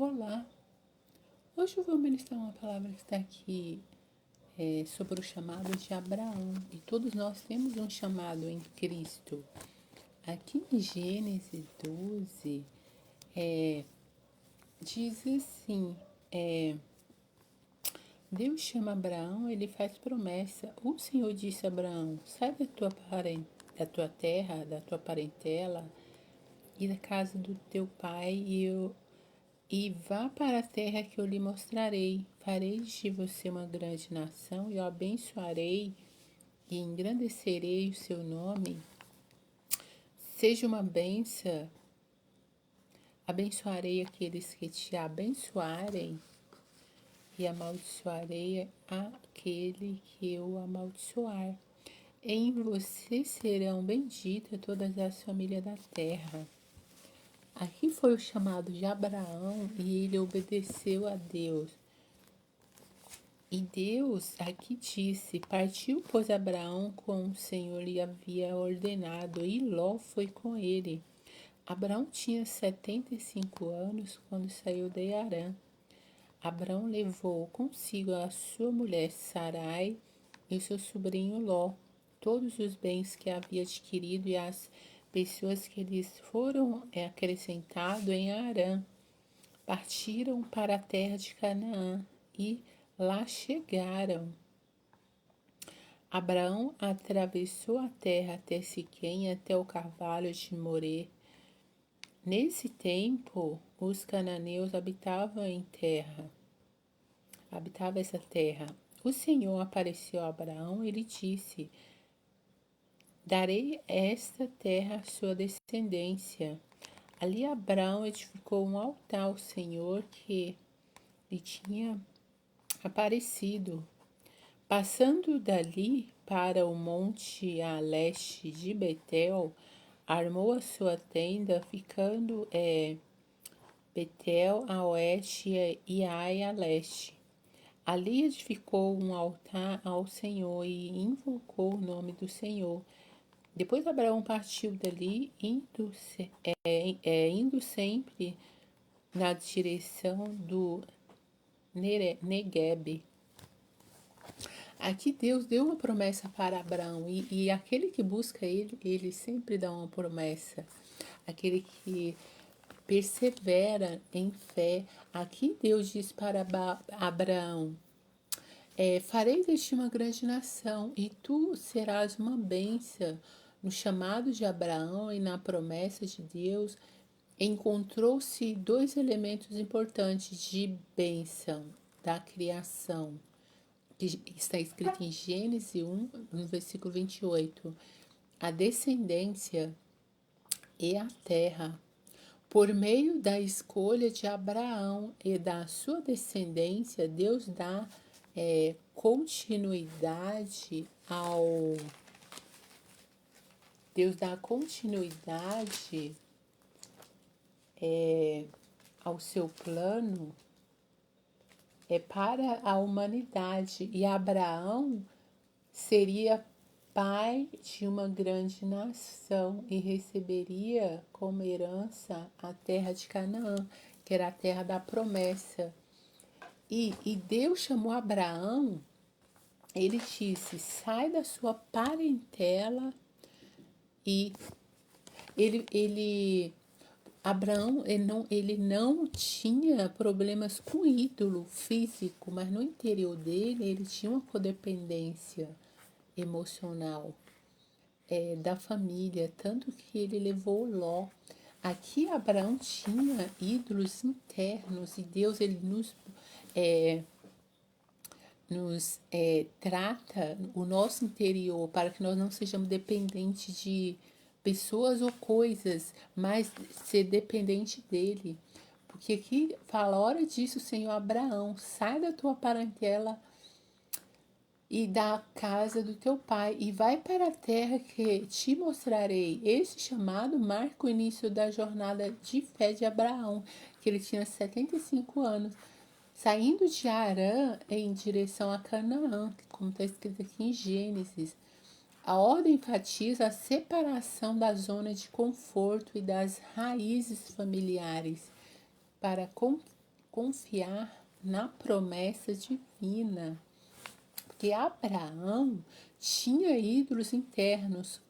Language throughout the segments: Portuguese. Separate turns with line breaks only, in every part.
Olá, hoje eu vou ministrar uma palavra que está aqui sobre o chamado de Abraão. E todos nós temos um chamado em Cristo. Aqui em Gênesis 12, diz assim, Deus chama Abraão, ele faz promessa. O Senhor disse a Abraão, sai da tua terra, da tua parentela e da casa do teu pai e vá para a terra que eu lhe mostrarei. Farei de você uma grande nação e o abençoarei e engrandecerei o seu nome. Seja uma bênção, abençoarei aqueles que te abençoarem e amaldiçoarei aquele que eu amaldiçoar. Em você serão benditas todas as famílias da terra. Aqui foi o chamado de Abraão e ele obedeceu a Deus. E Deus aqui disse, partiu, pois, Abraão como o Senhor lhe havia ordenado, e Ló foi com ele. Abraão tinha 75 anos quando saiu de Harã. Abraão levou consigo a sua mulher Sarai e o seu sobrinho Ló, todos os bens que havia adquirido e as pessoas que lhes foram acrescentados em Harã. Partiram para a terra de Canaã e lá chegaram. Abraão atravessou a terra até Siquém, até o carvalho de Moré. Nesse tempo, os cananeus habitavam essa terra. O Senhor apareceu a Abraão e lhe disse, darei esta terra à sua descendência. Ali Abraão edificou um altar ao Senhor que lhe tinha aparecido. Passando dali para o monte a leste de Betel, armou a sua tenda, ficando Betel a oeste e Ai a leste. Ali edificou um altar ao Senhor e invocou o nome do Senhor. Depois Abraão partiu dali, indo sempre na direção do Neguebe. Aqui Deus deu uma promessa para Abraão e aquele que busca ele sempre dá uma promessa. Aquele que persevera em fé. Aqui Deus diz para Abraão, farei de ti uma grande nação e tu serás uma bênção. No chamado de Abraão e na promessa de Deus, encontrou-se dois elementos importantes de bênção da criação que está escrito em Gênesis 1, no versículo 28. A descendência e a terra. Por meio da escolha de Abraão e da sua descendência, continuidade ao Deus dá continuidade ao seu plano para a humanidade. E Abraão seria pai de uma grande nação e receberia como herança a terra de Canaã, que era a terra da promessa. E Deus chamou Abraão, ele disse, sai da sua parentela e Abraão, ele não tinha problemas com ídolo físico, mas no interior dele ele tinha uma codependência emocional da família, tanto que ele levou Ló. Aqui Abraão tinha ídolos internos e Deus ele nos trata o nosso interior para que nós não sejamos dependentes de pessoas ou coisas, mas ser dependente dele. Porque aqui fala, hora disso, Senhor Abraão, sai da tua parentela e da casa do teu pai e vai para a terra que te mostrarei. Esse chamado marca o início da jornada de fé de Abraão, que ele tinha 75 anos, saindo de Harã em direção a Canaã, como está escrito aqui em Gênesis. A ordem enfatiza a separação da zona de conforto e das raízes familiares para confiar na promessa divina. Porque Abraão tinha ídolos internos,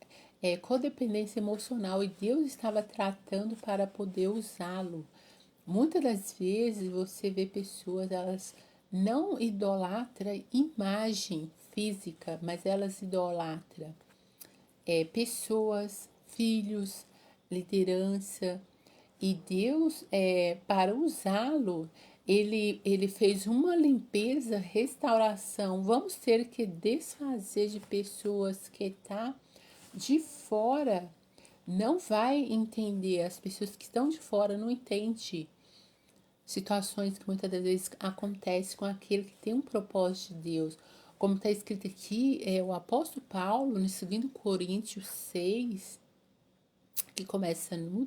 codependência emocional, e Deus estava tratando para poder usá-lo. Muitas das vezes você vê pessoas, elas não idolatram imagem física, mas elas idolatram pessoas, filhos, liderança. E Deus, para usá-lo, ele fez uma limpeza, restauração. Vamos ter que desfazer de pessoas que tá de fora, não vai entender. As pessoas que estão de fora não entendem situações que muitas das vezes acontecem com aquele que tem um propósito de Deus. Como está escrito aqui, o apóstolo Paulo, no 2 Coríntios 6, que começa no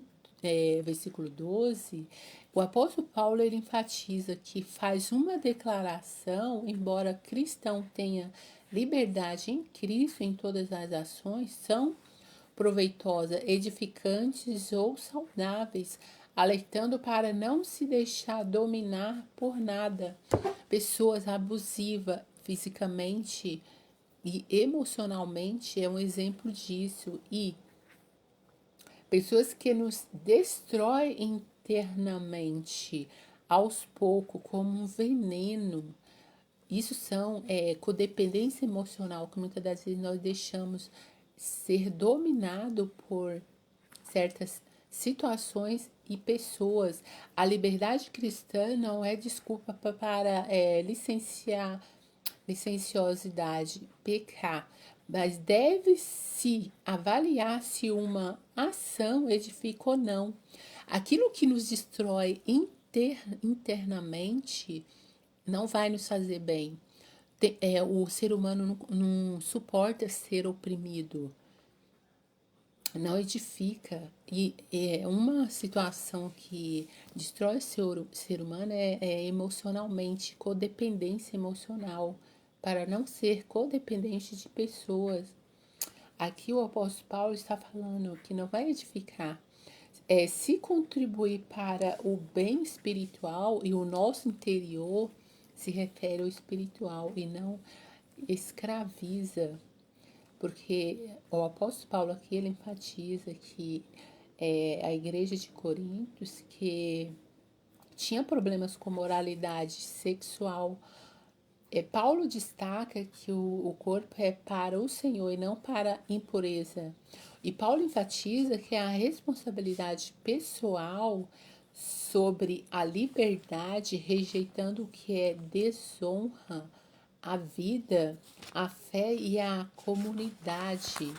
versículo 12, o apóstolo Paulo ele enfatiza que faz uma declaração, embora cristão tenha liberdade em Cristo em todas as ações, são proveitosas, edificantes ou saudáveis, alertando para não se deixar dominar por nada. Pessoas abusivas fisicamente e emocionalmente é um exemplo disso. E pessoas que nos destroem internamente, aos poucos, como um veneno. Isso são codependência emocional, que muitas das vezes nós deixamos ser dominado por certas situações e pessoas. A liberdade cristã não é desculpa para licenciosidade, pecar, mas deve-se avaliar se uma ação edifica ou não. Aquilo que nos destrói internamente não vai nos fazer bem. O ser humano não suporta ser oprimido, não edifica. E é uma situação que destrói o ser humano emocionalmente, codependência emocional, para não ser codependente de pessoas. Aqui o apóstolo Paulo está falando que não vai edificar. Se contribuir para o bem espiritual, e o nosso interior se refere ao espiritual e não escraviza, porque o apóstolo Paulo aqui ele enfatiza que a igreja de Coríntios, que tinha problemas com moralidade sexual, Paulo destaca que o corpo é para o Senhor e não para impureza. E Paulo enfatiza que a responsabilidade pessoal sobre a liberdade, rejeitando o que é desonra, a vida, a fé e a comunidade.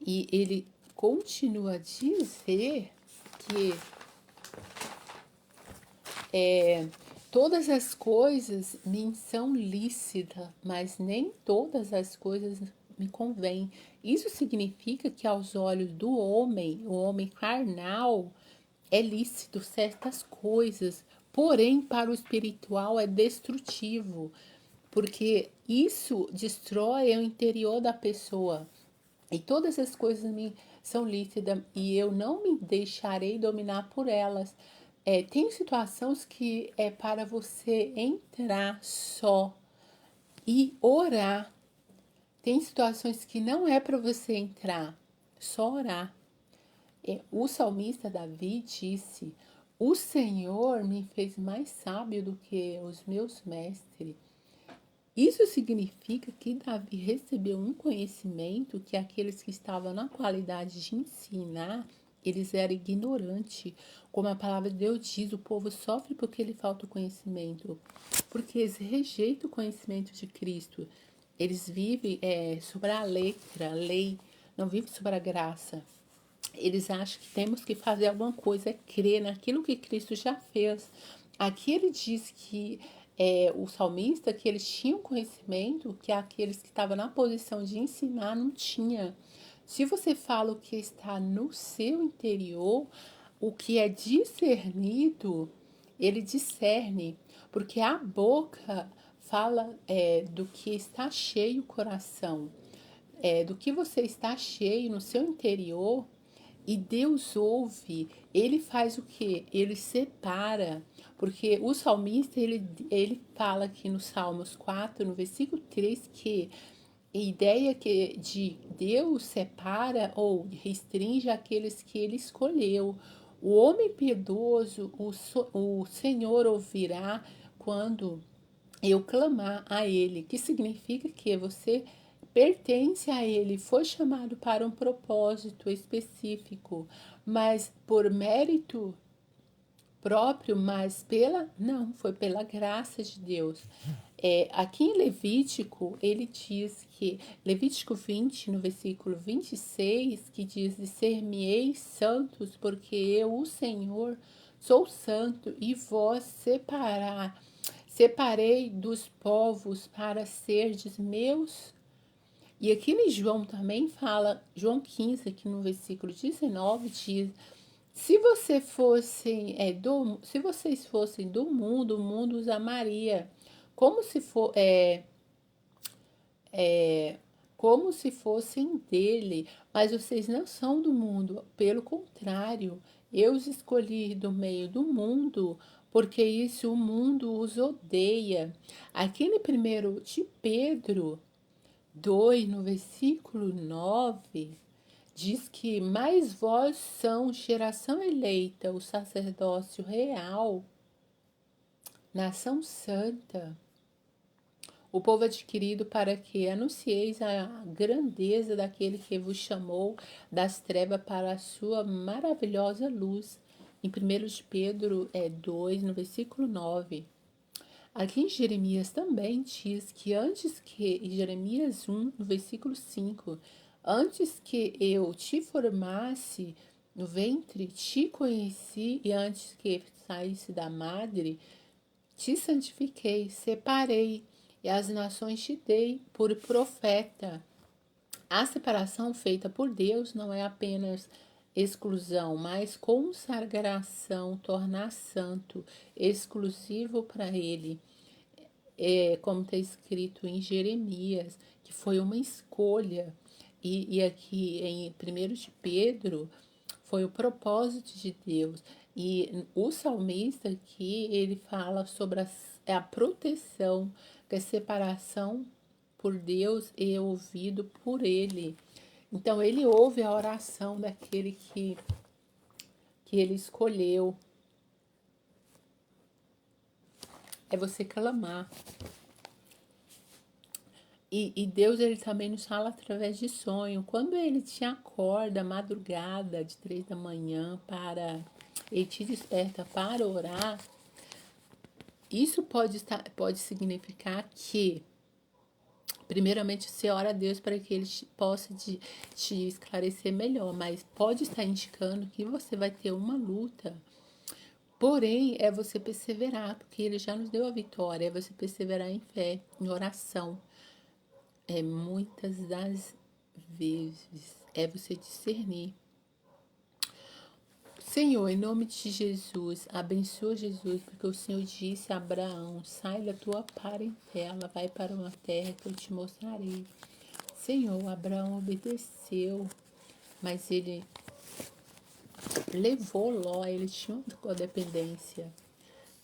E ele continua a dizer que todas as coisas me são lícitas, mas nem todas as coisas me convêm. Isso significa que aos olhos do homem, o homem carnal, é lícito certas coisas, porém para o espiritual é destrutivo, porque isso destrói o interior da pessoa. E todas as coisas me são lícitas e eu não me deixarei dominar por elas. Tem situações que é para você entrar só e orar. Tem situações que não é para você entrar, só orar. O salmista Davi disse: o Senhor me fez mais sábio do que os meus mestres. Isso significa que Davi recebeu um conhecimento que aqueles que estavam na qualidade de ensinar, eles eram ignorantes. Como a palavra de Deus diz, o povo sofre porque lhe falta o conhecimento. Porque eles rejeitam o conhecimento de Cristo. Eles vivem sobre a letra, a lei, não vivem sobre a graça. Eles acham que temos que fazer alguma coisa, crer naquilo que Cristo já fez. Aqui ele diz que o salmista, que eles tinham conhecimento que aqueles que estavam na posição de ensinar não tinha. Se você fala o que está no seu interior, o que é discernido, ele discerne, porque a boca fala do que está cheio o coração. Do que você está cheio no seu interior, E Deus ouve, ele faz o quê? Ele separa, porque o salmista, ele fala aqui no Salmos 4, no versículo 3, que a ideia que de Deus separa ou restringe aqueles que ele escolheu. O homem piedoso, o Senhor ouvirá quando eu clamar a Ele, que significa que você pertence a Ele, foi chamado para um propósito específico, mas por mérito próprio, mas foi pela graça de Deus. Aqui em Levítico, ele diz que, Levítico 20, no versículo 26, que diz: Ser-me-eis santos, porque eu, o Senhor, sou santo, e vós separei dos povos para serdes meus. E aqui em João também fala, João 15, aqui no versículo 19, diz: se vocês fossem do mundo, o mundo os amaria, como se for, como se fossem dele, mas vocês não são do mundo, pelo contrário, eu os escolhi do meio do mundo, porque isso o mundo os odeia. Aqui no primeiro de Pedro 2, no versículo 9, diz que mais vós são geração eleita, o sacerdócio real, nação santa, o povo adquirido para que anuncieis a grandeza daquele que vos chamou das trevas para a sua maravilhosa luz. Em 1 de Pedro 2, no versículo 9. Aqui em Jeremias também diz que em Jeremias 1, no versículo 5, antes que eu te formasse no ventre, te conheci, e antes que saísse da madre, te santifiquei, separei, e as nações te dei por profeta. A separação feita por Deus não é apenas exclusão, mas consagração, tornar santo, exclusivo para Ele. Como está escrito em Jeremias, que foi uma escolha. E aqui em 1 de Pedro, foi o propósito de Deus. E o salmista aqui, ele fala sobre a proteção, que a separação por Deus é ouvido por ele. Então, ele ouve a oração daquele que ele escolheu. É você clamar. E Deus, ele também nos fala através de sonho. Quando ele te acorda madrugada de 3 da manhã ele te desperta para orar, isso pode significar que, primeiramente, você ora a Deus para que ele possa te esclarecer melhor, mas pode estar indicando que você vai ter uma luta. Porém, é você perseverar, porque ele já nos deu a vitória, é você perseverar em fé, em oração. Muitas das vezes é você discernir. Senhor, em nome de Jesus, abençoa Jesus, porque o Senhor disse a Abraão: sai da tua parentela, vai para uma terra que eu te mostrarei. Senhor, Abraão obedeceu, mas ele levou Ló, ele tinha uma codependência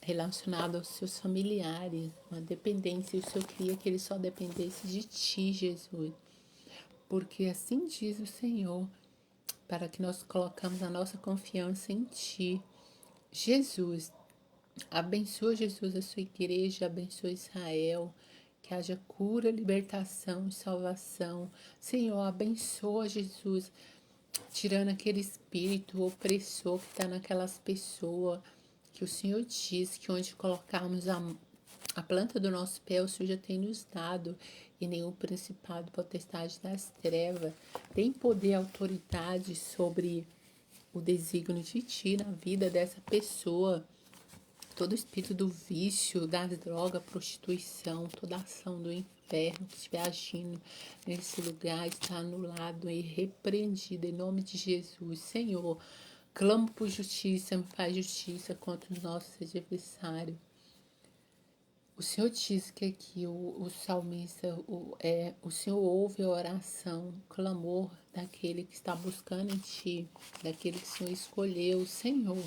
relacionada aos seus familiares, uma dependência, e o Senhor queria que ele só dependesse de ti, Jesus. Porque assim diz o Senhor, para que nós colocamos a nossa confiança em ti. Jesus, abençoa, Jesus, a sua igreja, abençoa Israel, que haja cura, libertação e salvação. Senhor, abençoa, Jesus, tirando aquele espírito opressor que está naquelas pessoas, que o Senhor diz que onde colocarmos a planta do nosso pé, o Senhor já tem nos dado, e nenhum principado, potestade das trevas tem poder e autoridade sobre o desígnio de ti na vida dessa pessoa. Todo espírito do vício, da droga, prostituição, toda ação do inferno que estiver agindo nesse lugar está anulado e repreendido em nome de Jesus. Senhor, clamo por justiça, me faz justiça contra os nossos adversários. O Senhor diz que aqui o salmista, o Senhor ouve a oração, o clamor daquele que está buscando em Ti, daquele que o Senhor escolheu. Senhor,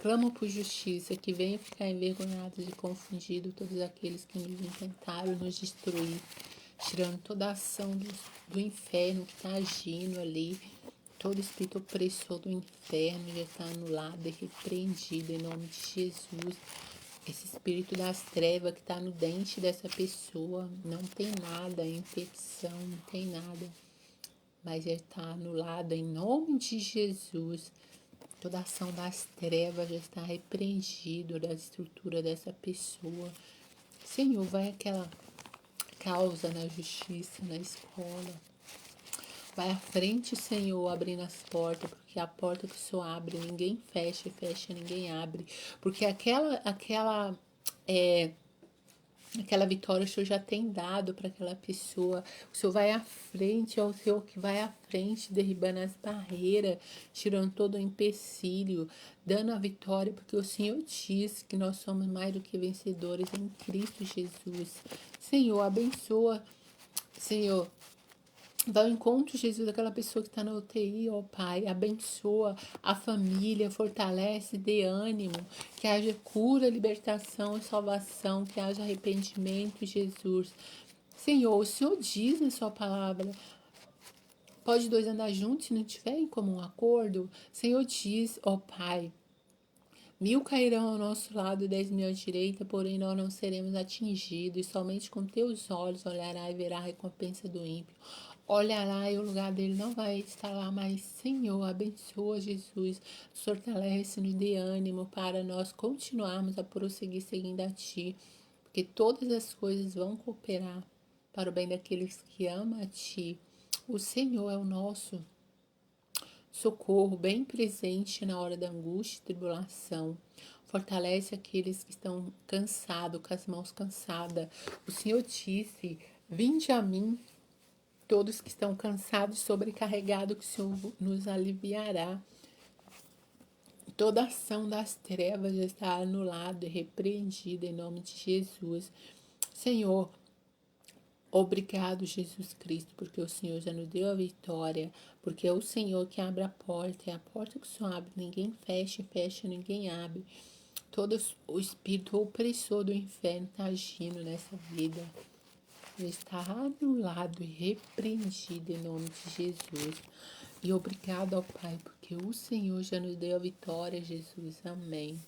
clamo por justiça, que venha ficar envergonhados e confundidos todos aqueles que nos intentaram nos destruir, tirando toda a ação do inferno que está agindo ali. Todo espírito opressor do inferno já está anulado e repreendido em nome de Jesus. Esse espírito das trevas que está no dente dessa pessoa, não tem nada, infecção, não tem nada, mas já está anulado em nome de Jesus. Toda ação das trevas já está repreendido da estrutura dessa pessoa. Senhor, vai aquela causa na justiça, na escola. Vai à frente, Senhor, abrindo as portas, porque a porta que o Senhor abre, ninguém fecha, fecha, ninguém abre. Porque aquela vitória o Senhor já tem dado para aquela pessoa. O Senhor vai à frente, é o Senhor que vai à frente, derribando as barreiras, tirando todo o empecilho, dando a vitória, porque o Senhor diz que nós somos mais do que vencedores em Cristo Jesus. Senhor, abençoa, Senhor. Vai ao encontro, Jesus, daquela pessoa que está na UTI, ó Pai. Abençoa a família, fortalece, dê ânimo. Que haja cura, libertação e salvação. Que haja arrependimento, Jesus. Senhor, o Senhor diz na sua palavra: pode dois andar juntos se não tiver em comum acordo? Senhor diz, ó Pai. 1000 cairão ao nosso lado, 10.000 à direita, porém nós não seremos atingidos, e somente com teus olhos olhará e verá a recompensa do ímpio. Olhará e o lugar dele não vai estar lá, mas Senhor, abençoa Jesus, nos fortalece, nos dê ânimo para nós continuarmos a prosseguir seguindo a Ti, porque todas as coisas vão cooperar para o bem daqueles que amam a Ti. O Senhor é o nosso socorro bem presente na hora da angústia e tribulação. Fortalece aqueles que estão cansados, com as mãos cansadas. O Senhor disse: vinde a mim, todos que estão cansados e sobrecarregados, que o Senhor nos aliviará. Toda ação das trevas já está anulada e repreendida em nome de Jesus. Senhor, obrigado, Jesus Cristo, porque o Senhor já nos deu a vitória, porque é o Senhor que abre a porta, é a porta que o Senhor abre, ninguém fecha, fecha, ninguém abre. Todo o espírito opressor do inferno está agindo nessa vida, já está anulado e repreendido em nome de Jesus. E obrigado ao Pai, porque o Senhor já nos deu a vitória, Jesus. Amém.